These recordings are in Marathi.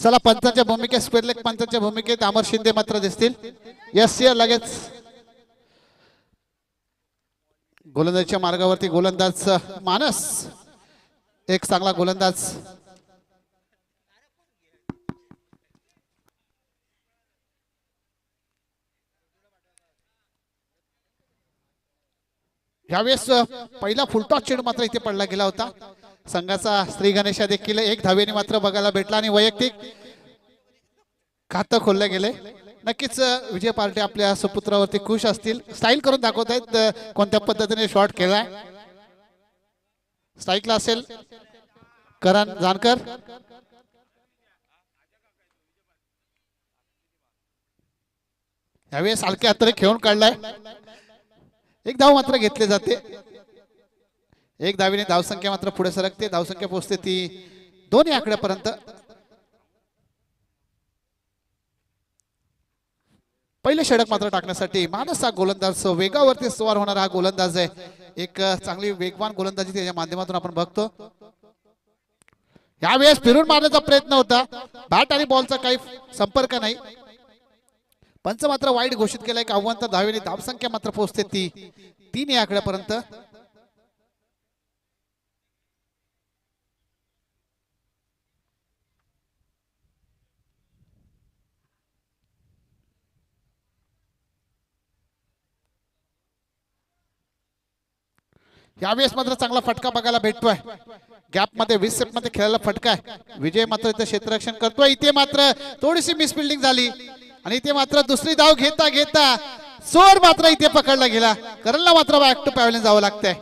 चला पंचांच्या भूमिकेत स्क्वेअर लेग पंचांच्या भूमिकेत अमर शिंदे मात्र दिसतील. यस या लगेच गोलंदाजीच्या मार्गावरती गोलंदाज मानस एक चांगला गोलंदाज. यावेळेस पहिला फुलटॉस चेंडू मात्र इथे पडला गेला होता. संघाचा श्री गणेशा देखील एक धावेने मात्र बघायला भेटला आणि वैयक्तिक खातं खोलले गेले. नक्कीच विजय पार्टी आपल्या सुपुत्रावरती खुश असतील. स्टाईल करून दाखवत आहेत कोणत्या पद्धतीने शॉट केलाय. स्ट्राईकला असेल करण जानकर. यावेळेस हलक्या हाताने खेळून काढलाय. एक धाव मात्र घेतले जाते. एक धावीने धावसंख्या मात्र पुढे सरकते. धावसंख्या पोहोचते ती 2 आकड्यापर्यंत. पहिले षटक मात्र टाकण्यासाठी मानस हा गोलंदाज वेगावरती सवार होणारा हा गोलंदाज आहे. एक चांगली वेगवान गोलंदाजी त्याच्या माध्यमातून आपण बघतो. यावेळेस फिरून मारण्याचा प्रयत्न होता. बॅट आणि बॉलचा काही संपर्क नाही. पंच मात्र वाईट घोषित केलाय. एक आव्हान धावेने धावसंख्या मात्र पोहोचते ती 3 आकड्यापर्यंत. यावेळेस मात्र चांगला फटका बघायला भेटतोय. गॅप मध्ये 20 सेट मध्ये खेळायला फटका आहे. विजय मात्र इथे क्षेत्ररक्षण करतोय. इथे मात्र थोडीशी मिसफिल्डिंग झाली आणि इथे मात्र दुसरी धाव घेता घेता चोर मात्र इथे पकडला गेला. करणला मात्र बॅक टू पॅव्हलियन जावं लागतंय.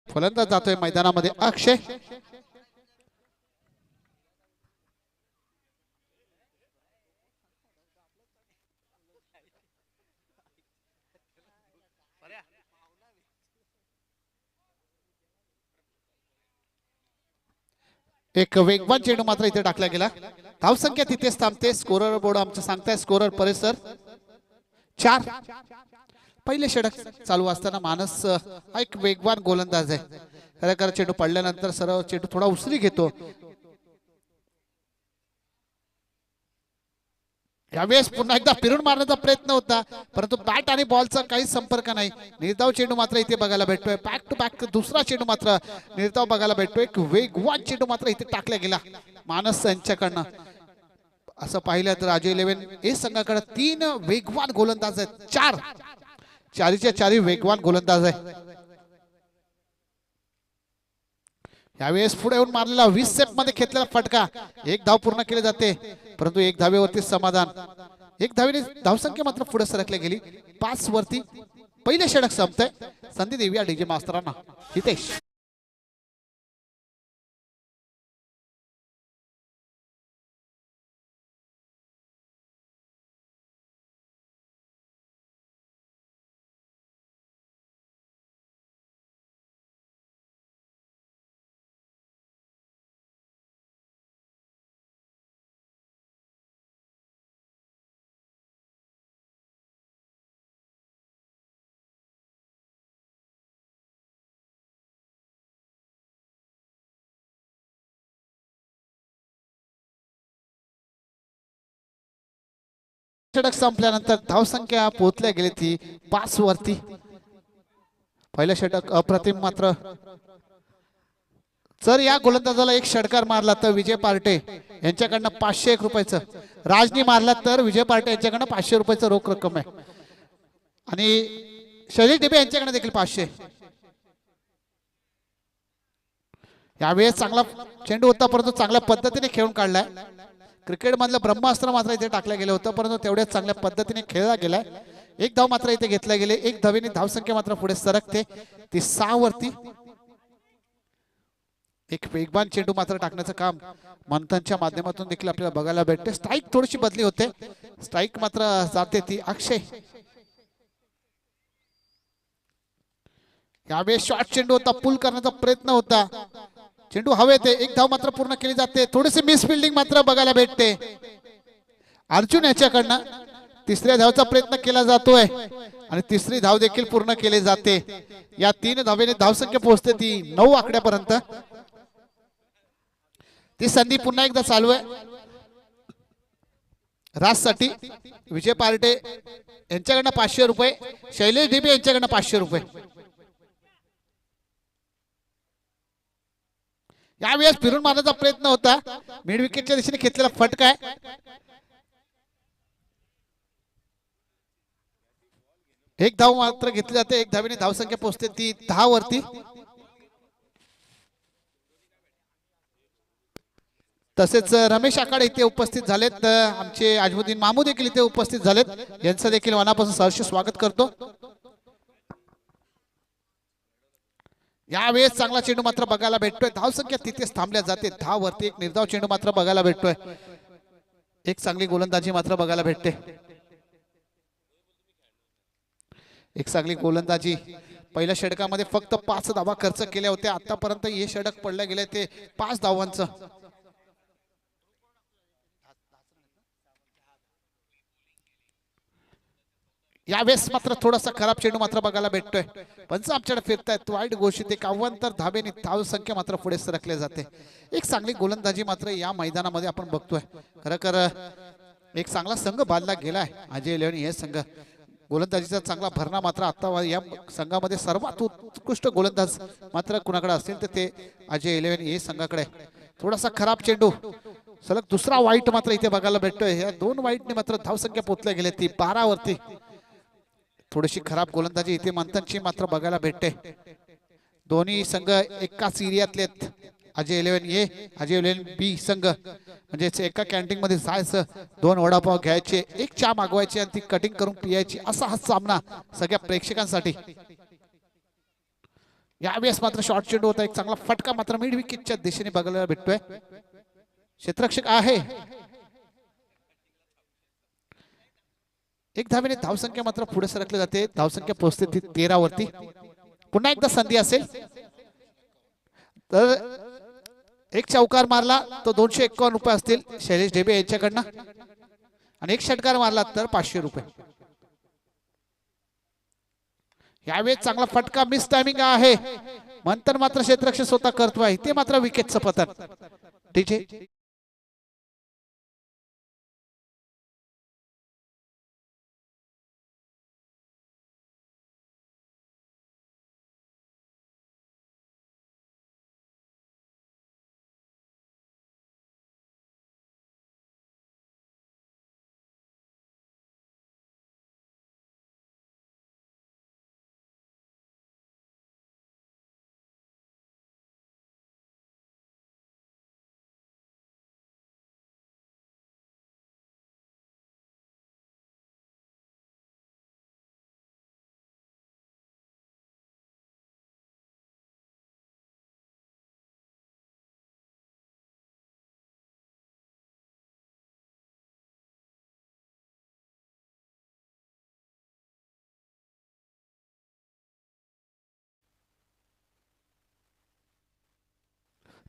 फलंदाज जातोय मैदानामध्ये अक्षय. एक वेगवान चेंडू मात्र इथे टाकला गेला. धावसंख्या तिथेच थांबते. स्कोरर बोर्ड आमचं सांगताय स्कोरर परिसर 4. पहिले षटक चालू असताना मानस हा एक वेगवान गोलंदाज आहे. खरं चेंडू पडल्यानंतर सर्व चेंडू थोडा उसरी घेतो. यावेळेस पुन्हा एकदा फिरून मारण्याचा प्रयत्न होता परंतु बॅट आणि बॉलचा काही संपर्क नाही. निर्धाव चेंडू मात्र इथे बघायला भेटतोय. बॅक टू बॅक दुसरा चेंडू मात्र निर्धाव बघायला भेटतोय. एक वेगवान चेंडू मात्र इथे टाकला गेला मानस यांच्याकडनं. असं पाहिलं तर राजू 11 ए संघाकडे 3 वेगवान गोलंदाज आहेत. 4च्या 4 वेगवान गोलंदाज आहे. यावेळेस पुढे येऊन मारलेला 20 सेट मध्ये घेतलेला फटका. एक धाव पूर्ण केली जाते परंतु एक धावेवरती समाधान. एक धावेने धावसंख्या मात्र पुढे सरकली गेली 5 वरती. पहिले षटक संपतंय. संधी देऊया डीजे मास्तरांना. हितेश षटक संपल्यानंतर धावसंख्या पोहोचल्या गेली ती 5 वरती. पहिलं षटक अप्रतिम मात्र. जर या गोलंदाजाला एक षटकार मारला तर विजय पार्टे यांच्याकडनं 501 रुपयाचं. राजनी मारला तर विजय पार्टे यांच्याकडनं 500 रुपयाचं रोख रक्कम आहे आणि शैलेश डेबे यांच्याकडे देखील 500. यावेळेस चांगला चेंडू होता परंतु चांगल्या पद्धतीने खेळून काढलाय. क्रिकेट मधलं ब्रह्मास्त्र मात्र इथे टाकलं गेलं होतं परंतु तेवढ्याच चांगल्या पद्धतीने खेळला गेलाय. एक धाव मात्र इथे घेतला गेले. एक धावेने धावसंख्या मात्र पुढे सरकते ती 6 वरती. एक वेगवान चेंडू मात्र टाकण्याचं काम मंथनच्या माध्यमातून देखील आपल्याला बघायला भेटते. स्ट्राईक थोडीशी बदली होते, स्ट्राईक मात्र जाते ती अक्षय. यावेळेस शॉर्ट चेंडू होता, पुल करण्याचा प्रयत्न होता, चेंडू हवेत, एक धाव मात्र पूर्ण केली जाते. थोडीशी मिस फिल्डिंग मात्र बघायला भेटते अर्जुन याच्याकडनं. तिसऱ्या धावचा प्रयत्न केला जातोय आणि तिसरी धाव देखील पूर्ण केली जाते. या 3 धावेने धावसंख्या पोहोचते ती 9 आकड्यापर्यंत. ती संधी पुन्हा एकदा चालू आहे राजसाठी. विजय पार्टे यांच्याकडनं 500 रुपये, शैलेश ढिबे यांच्याकडनं 500 रुपये. यावेळेस फिरून मारण्याचा प्रयत्न होता, मिड विकेटच्या दिशेने घेतलेला फटका आहे. एक धाव मात्र घेतली जाते, एक धावेने धावसंख्या पोहोचते ती 10 वरती. तसेच रमेश आखाडे इथे उपस्थित झालेत, आमचे अजमुद्दीन मामू देखील इथे उपस्थित झालेत, यांचं देखील मनापासून सहर्ष स्वागत करतो. यावेळेस चांगला चेंडू मात्र बघायला भेटतोय, धावसंख्या तिथेच थांबल्या जाते 10 वरती. एक निर्धाव चेंडू मात्र बघायला भेटतोय, एक चांगली गोलंदाजी मात्र बघायला भेटते. एक चांगली गोलंदाजी. पहिल्या षटकामध्ये फक्त 5 धावा खर्च केल्या होत्या, आतापर्यंत हे षटक पडले गेले ते 5 धावांचं. यावेळेस मात्र थोडासा खराब चेंडू मात्र बघायला भेटतोय, पंच आमच्याकडे फिरतायत. वाईट घोषित, एक आव्हान तर धावेने धावसंख्या मात्र पुढे सरकले जाते. एक चांगली गोलंदाजी मात्र या मैदानामध्ये आपण बघतोय. खरं एक चांगला संघ बांधला गेलाय अजय इलेव्हन हे संघ. गोलंदाजीचा चांगला भरणा मात्र आता या संघामध्ये सर्वात उत्कृष्ट गोलंदाज मात्र कुणाकडे असतील तर ते अजय इलेव्हन हे संघाकडे. थोडासा खराब चेंडू, सलग दुसरा वाईट मात्र इथे बघायला भेटतोय. या 2 वाईटने मात्र धावसंख्या पोहोचल्या गेले ती 12 वरती. थोडीशी खराब गोलंदाजी इथे मंथनची मात्र बघायला भेटते. दोन्ही संघ एकाच एरियातले आहेत. अजय इलेव्हन ए, अजय इलेव्हन बी संघ. म्हणजे एका कॅन्टीन मध्ये जायचं, 2 वडापाव घ्यायचे, एक चहा मागवायची आणि ती कटिंग करून पियायची, असा हा सामना सगळ्या प्रेक्षकांसाठी. यावेळेस मात्र शॉर्ट चेंडू होता, एक चांगला फटका मात्र मिड विकेटच्या दिशेने बघायला भेटतोय. क्षेत्ररक्षक आहे, एक धावेने धावसंख्या मात्र पुढे सरकली जाते. धावसंख्या पोहोचते ती 13 वरती. पुन्हा एकदा संधी असेल तर एक चौकार मारला तो 251 रुपये असतील शैलेश ढेबे यांच्याकडनं, आणि एक षटकार मारला तर 500 रुपये. यावेळेस चांगला फटका, मिस टायमिंग आहे. मंथन मात्र क्षेत्ररक्षक स्वतः करतोय, ते मात्र विकेटचं पतन. ठीक आहे.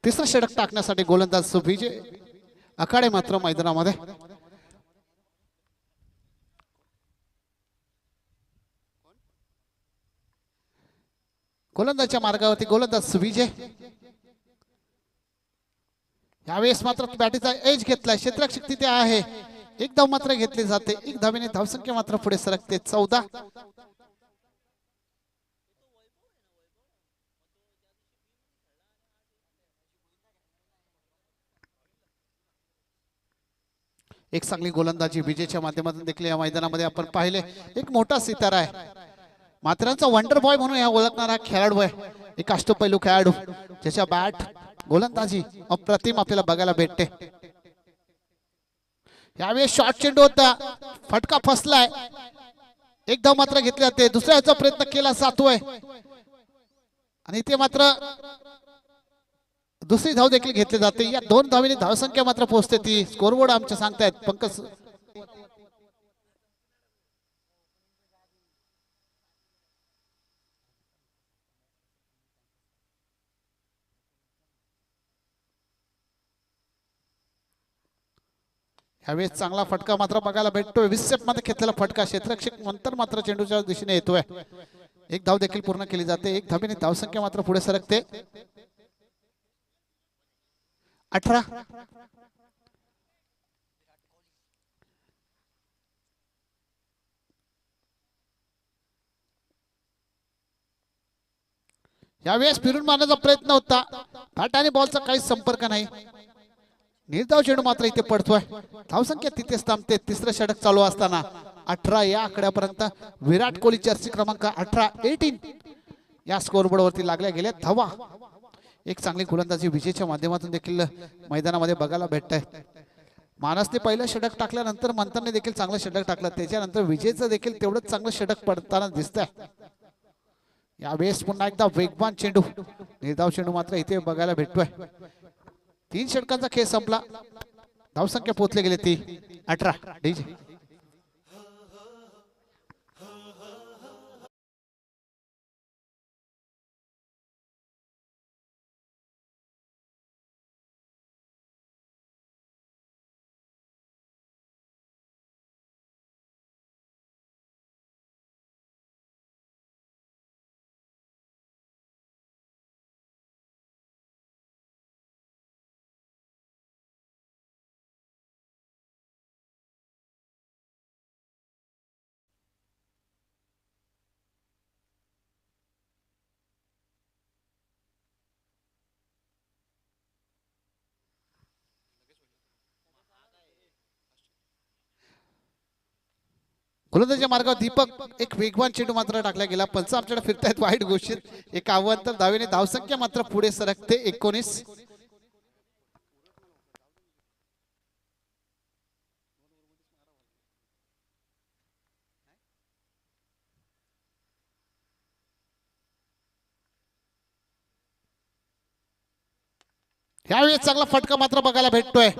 तिसरा षटक टाकण्यासाठी गोलंदाज विजय आखाडे मात्र मैदानामध्ये. गोलंदाजच्या मार्गावरती गोलंदाज विजय. यावेळेस मात्र बॅटीचा एज घेतलाय, क्षेत्ररक्षक तिथे आहे. एक धाव मात्र घेतली जाते, एक धावेने धावसंख्या मात्र पुढे सरकते 14. एक चांगली गोलंदाजी विजयच्या माध्यमातून देखील या मैदानामध्ये आपण पाहिले. एक मोठा सितारा आहे, मात्रांचा वंडर बॉय म्हणून या ओळखणारा खेळाडू आहे. एक अष्टपैलू खेळाडू ज्याच्या बॅट गोलंदाजी अप्रतिम आपल्याला बघायला भेटते. यावेळेस शॉर्ट चेंडू होता, फटका फसलाय, एक धाव मात्र घेतले जाते. दुसऱ्याचा प्रयत्न केला जातोय आणि ते मात्र दुसरी धाव देखील घेतली जाते. या 2 धावेने धावसंख्या मात्र पोहोचते ती. स्कोरबोर्ड आमच्या सांगतायत पंकज. यावेळेस चांगला फटका मात्र बघायला भेटतोय. 20 सेट मध्ये घेतलेला फटका क्षेत्ररक्षक नंतर मात्र चेंडूच्या दिशेने येतोय. एक धाव देखील पूर्ण केली जाते. एक धावेने धावसंख्या मात्र पुढे सरकते. 18. यावेळेस फिरून मारण्याचा प्रयत्न होता. बॅट आणि बॉलचा काहीच संपर्क नाही. निर्धाव चेंडू मात्र इथे पडतोय. धावसंख्या तिथेच थांबते. तिसरं षटक चालू असताना 18 या आकड्यापर्यंत विराट कोहली जर्सी क्रमांक 18 या स्कोरबोर्ड वरती लागल्या गेल्या धावा. एक चांगली गोलंदाजी विजयच्या माध्यमातून देखील मैदानामध्ये बघायला भेटत आहे. मानसने पहिलं षटक टाकल्यानंतर मंथनने देखील चांगलं षटक टाकलं. त्याच्यानंतर विजयचं देखील तेवढंच चांगलं षटक पडताना दिसतंय. यावेळेस पुन्हा एकदा वेगवान चेंडू. निर्धाव चेंडू मात्र इथे बघायला भेटतोय. 3 षटकांचा खेळ संपला. धावसंख्या पोहोचले गेले ती 18. डीजे गोलंदाजीच्या मार्गावर दीपक. एक वेगवान चेंडू मात्र टाकला गेला. पंच आमच्याकडे फिरतायत वाईट घोषित. एक अवांतर धावेने धावसंख्या मात्र पुढे सरकते 19. यावेळेस चांगला फटका मात्र बघायला भेटतोय.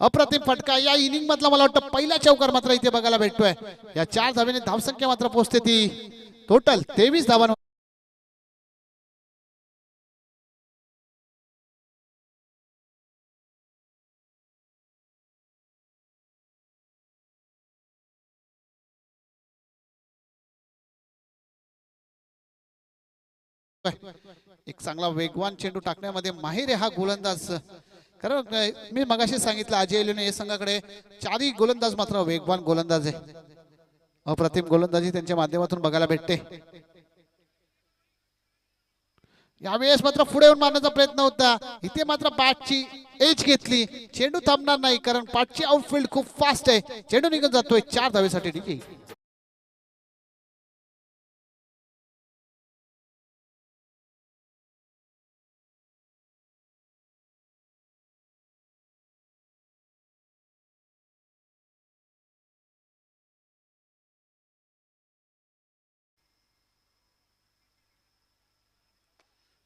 अप्रतिम फटका. या इनिंग मधला मला वाटतं पहिला चौकार मात्र इथे बघायला भेटतोय. या 4 धावेने धावसंख्या मात्र पोहोचते ती टोटल 23 धावांवर. एक चांगला वेगवान चेंडू टाकण्यामध्ये माहिर आहे हा गोलंदाज. कारण मी मगाशी सांगितलं अजय लेने या संघाकडे 4ही गोलंदाज मात्र वेगवान गोलंदाज आहे. अप्रतिम गोलंदाजी त्यांच्या माध्यमातून बघायला भेटते. यावेळेस मात्र पुढे येऊन मारण्याचा प्रयत्न होता. इथे मात्र बॅटची एज घेतली. चेंडू थांबणार नाही कारण पाठची आउटफील्ड खूप फास्ट आहे. चेंडू निघून जातोय 4 धावेसाठी. ठीक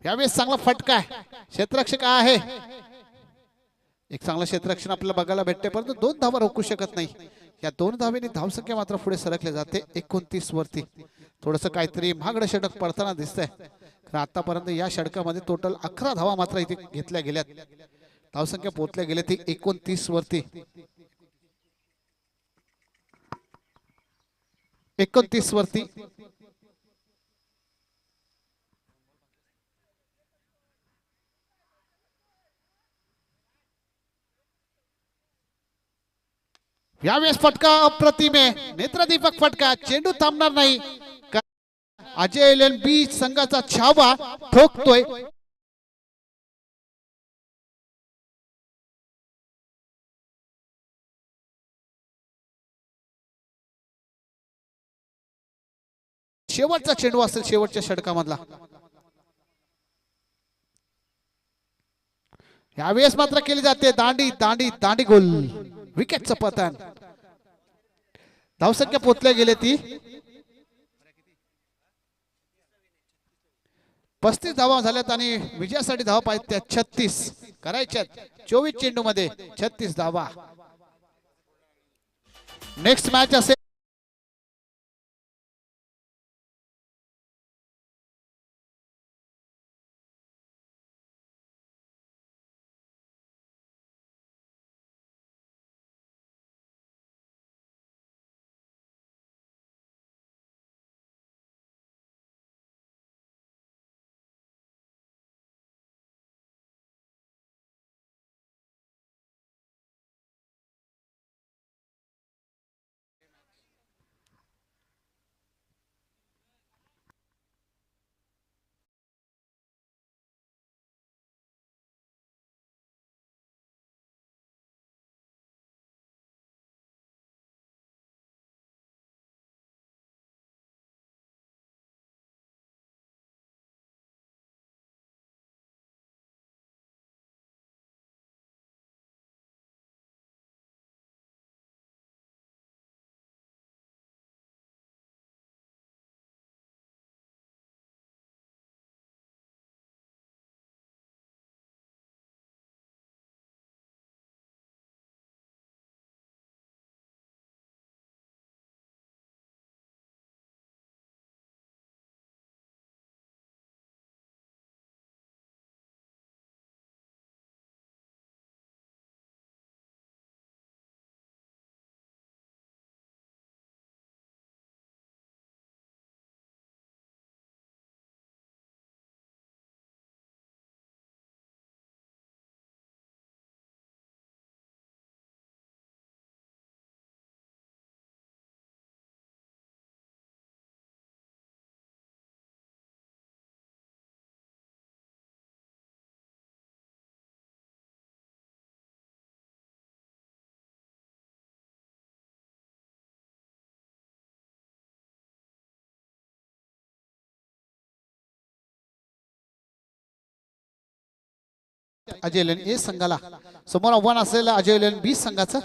यावेळेस चांगला फटका आहे. क्षेत्ररक्षक आहे. एक चांगला क्षेत्ररक्षण आपल्याला बघायला भेटते. परंतु 2 धावा रोखू शकत नाही. या 2 धावेने धावसंख्या मात्र पुढे सरकले जाते 29 वरती. थोडस काहीतरी महागडं षटक पडताना दिसतंय. आतापर्यंत या षटकामध्ये टोटल 11 धावा मात्र इथे घेतल्या गेल्यात. धावसंख्या पोहोचल्या गेल्या ती 29 वरती. 29 वरती. यावेळेस फटका अप्रतिम आहे. नेत्रदीपक फटका. चेंडू थांबणार नाही. अजय एलन बी संघाचा छावा ठोकतोय. शेवटचा चेंडू असेल शेवटच्या षटकामधला. यावेळेस मात्र केली जाते दांडी दांडी दांडी गोल. विकेटचं पतन. धावसंख्या पोहोचल्या गेले ती 35 धावा झाल्यात आणि विजयासाठी धावा पाहिजे त्या 36 करायच्यात 24 चेंडू मध्ये 36 धावा. नेक्स्ट मॅच असेल अजय लेन ए संघाला समोर आव्हान असेल अजय लेन बी संघाचं.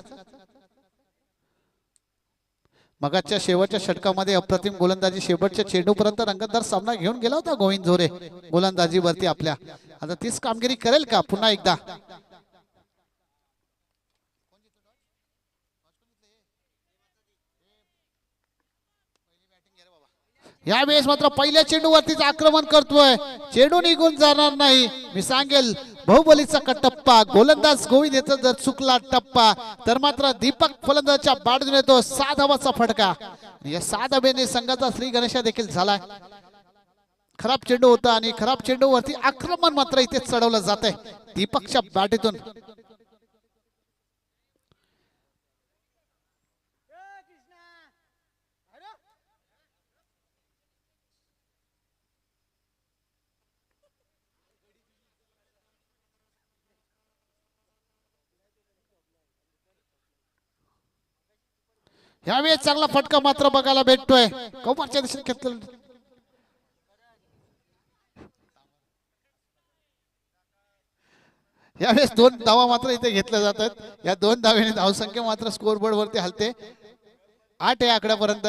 मगाच्या शेवटच्या षटकामध्ये अप्रतिम गोलंदाजी शेवटच्या चेंडूपर्यंत रंगतदार सामना घेऊन गेला होता गोविंद झोरे गोलंदाजीवरती आपल्या. आता तीच कामगिरी करेल का पुन्हा एकदा. यावेळेस मात्र पहिल्या चेंडूवरतीच आक्रमण करतोय. चेंडू निघून जाणार नाही. मी सांगेल बहुबलीचा टप्पा गोलंदाज गोविंद याचा जर चुकला टप्पा तर मात्र दीपक फलंदाजाच्या बॅटून येतो 6 धावाचा फटका. या 6 धाब्याने संघाचा श्री गणेशा देखील झालाय. खराब चेंडू होता आणि खराब चेंडूवरती आक्रमण मात्र इथे चढवलं जात आहे दीपकच्या बॅटीतून. यावेळेस चांगला फटका मात्र बघायला भेटतोय कौमारच्या दिशेने घेतलं. यावेळेस 2 धावा मात्र इथे घेतल्या जातात. या 2 धावेने धावसंख्या मात्र स्कोर बोर्ड वरती हलते 8 या आकड्यापर्यंत.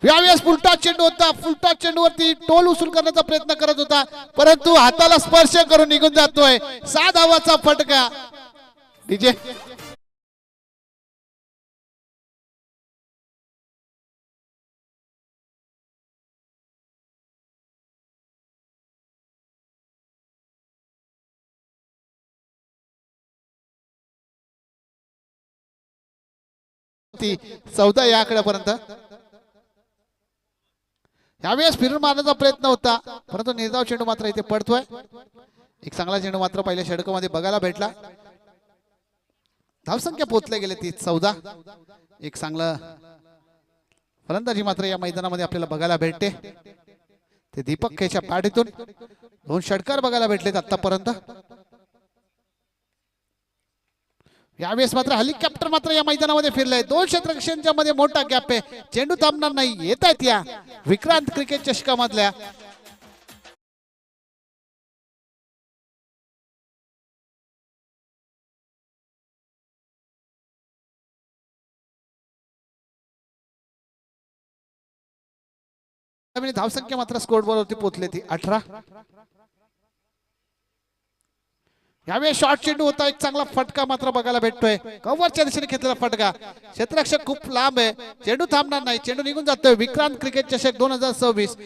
यावेळेस फुलटा चेंडू होता. फुलटा चेंडूवरती टोल उचल करण्याचा प्रयत्न करत होता परंतु हाताला स्पर्श करून निघून जातोय. 6 धावाचा फटका. डीजे ती 14 या आकड्यापर्यंत. यावेळेस फिरून मारण्याचा प्रयत्न होता परंतु निर्धाव चेंडू मात्र इथे पडतोय. एक चांगला चेंडू मात्र पहिल्या षटकामध्ये बघायला भेटला. धावसंख्या पोहोचले गेले ती 14. एक चांगलं फलंदाजी मात्र या मैदानामध्ये आपल्याला बघायला भेटते ते दीपक याच्या पाठीतून. 2 षटकार बघायला भेटलेत आतापर्यंत. यावेळेस मात्र हेलिकॉप्टर मात्र या मैदानामध्ये फिरलंय. 2 क्षेत्ररक्षकांच्या मध्ये मोठा गॅप आहे. चेंडू थांबणार नाही. येत आहेत या विक्रांत क्रिकेट चषकामधल्या धावसंख्या मात्र स्कोर वरती पोहोचली ती 18. यावेळी शॉर्ट चेंडू होता, एक चांगला फटका मात्र बघायला भेटतोय. कव्हरच्या दिशेने घेतलेला फटका, क्षेत्ररक्षक खूप लांब आहे, चेंडू थांबणार नाही, चेंडू निघून जातोय. विक्रांत क्रिकेट चषक 2026.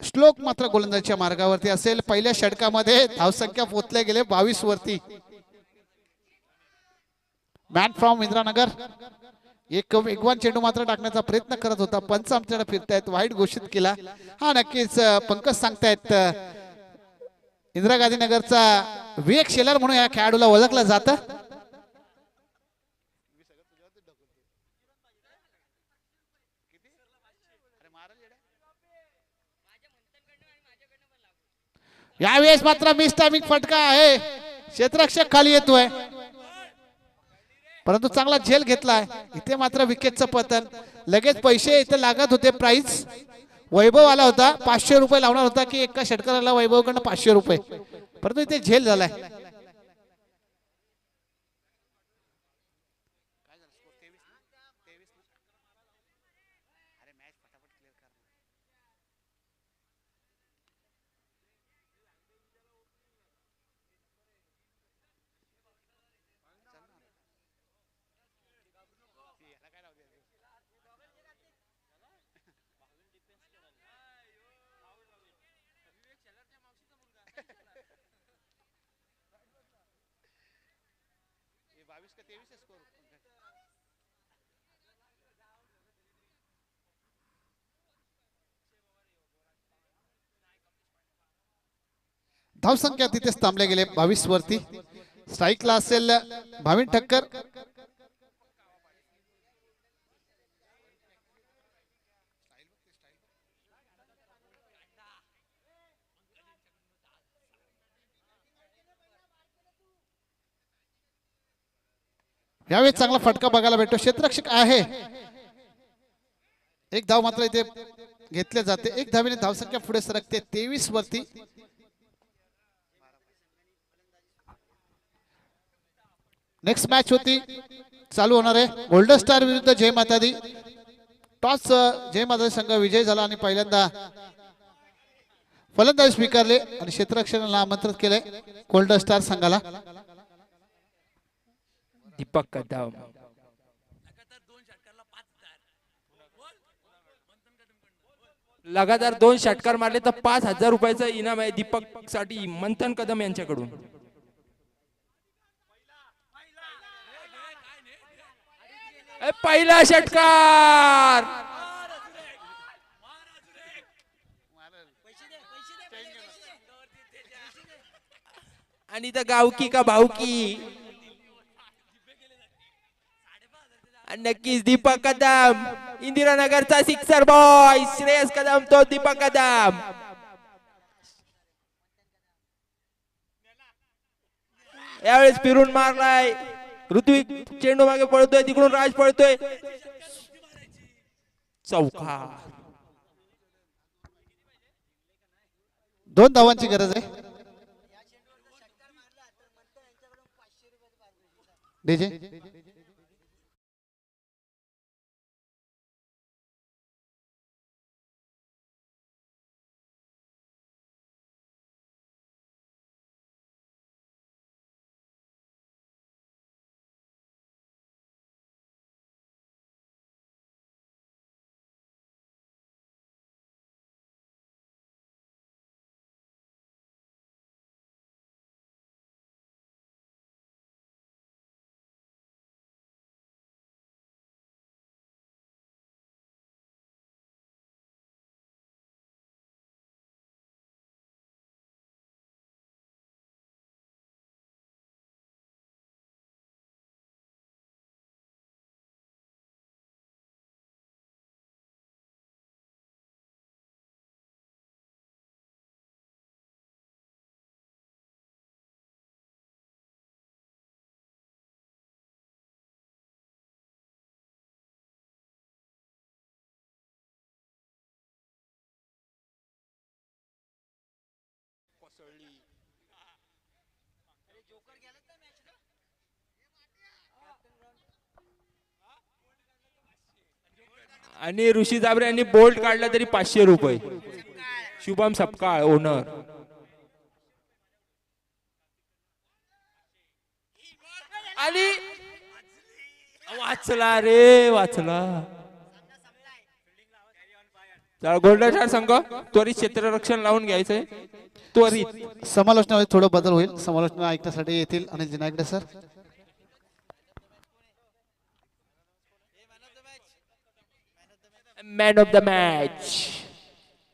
श्लोक मात्र गोलंदाजीच्या मार्गावरती असेल. पहिल्या षटकामध्ये धावसंख्या पोहोचले गेले 22 वरती. मॅन फ्रॉम इंद्रानगर एक वेगवान चेंडू मात्र टाकण्याचा प्रयत्न करत होता. पंच आमच्याकडे फिरतायत, वाईट घोषित केला. हा नक्कीच पंकज सांगतायत इंदिरा गांधी नगरचा विवेक शेलर म्हणून या खेळाडूला ओळखलं जातं. यावेळेस मात्र मिस टायमिंग फटका आहे, क्षेत्ररक्षक खाली येतोय, परंतु चांगला झेल घेतलाय. इथे मात्र विकेटचं पतन. लगेच पैसे इथे लागत होते. प्राइस वैभव आला होता, 500 रुपये लावणार होता की एका षटकाराला वैभवकडनं 500 रुपये, परंतु इथे झेल झालाय. धावसंख्या तिथेच थांबले गेले 22 वरती. स्ट्राईकला असेल भाविन ठक्कर. यावेळी चांगला फटका बघायला भेटतो. क्षेत्ररक्षक आहे, एक धाव मात्र इथे घेतले जाते. एक धावेने धावसंख्या पुढे सरकते 23 वरती. नेक्स्ट मॅच होती चालू होणार आहे गोल्डन स्टार विरुद्ध जय माता दी. टॉस जय माता दी संघ विजय झाला आणि पहिल्यांदा फलंदाजी स्वीकारले आणि क्षेत्ररक्षकाला आमंत्रित केले गोल्डन स्टार संघाला. दीपक कदम लगातार 2 षटकार मारले तर 5000 रुपयाचं इनाम आहे दीपक साठी मंथन कदम यांच्याकडून. पहिला षटकार आणि तर गावकी का भावकी. नक्कीच दीपक कदम इंदिरानगरचा सिक्सर बॉय श्रेयस कदम तो दीपक कदम. यावेळेस फिरून मारलाय ऋत्विक, चेंडू मागे पळतोय, तिकडून राज पळतोय. चौकार. 2 धावांची गरज आहे. डीजे आणि ऋषी जाबरे यांनी बोल्ट काढला तरी 500 रुपये. शुभम सपकाळ ओनर. आणि वाचला रे वाचला. गोल्डन स्टार संघ त्वरित क्षेत्ररक्षण लावून घ्यायचंय. त्वरित समालोचनामध्ये थोडं बदल होईल. समालोचना ऐकण्यासाठी येतील Anil Jinagade sir. Man of the match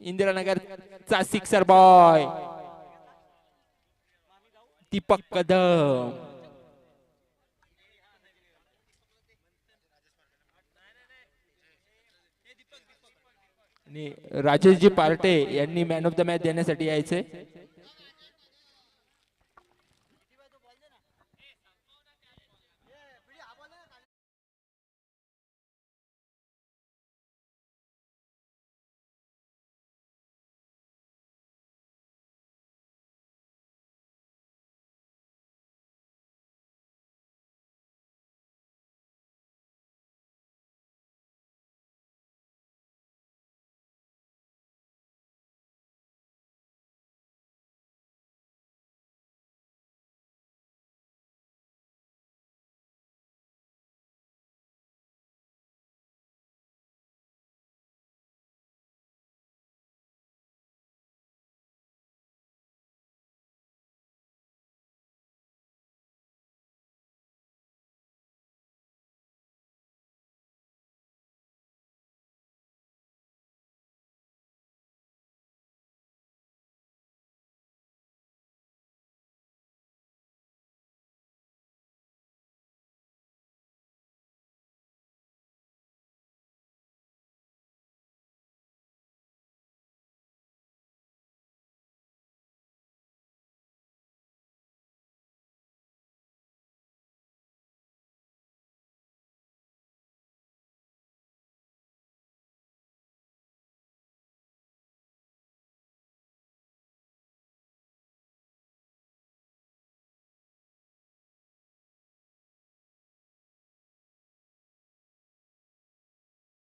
इंदिरानगरचा सिक्सर बॉय दीपक कदम. आणि राजेशजी पार्टे यांनी मॅन ऑफ द मॅच देण्यासाठी यायचे.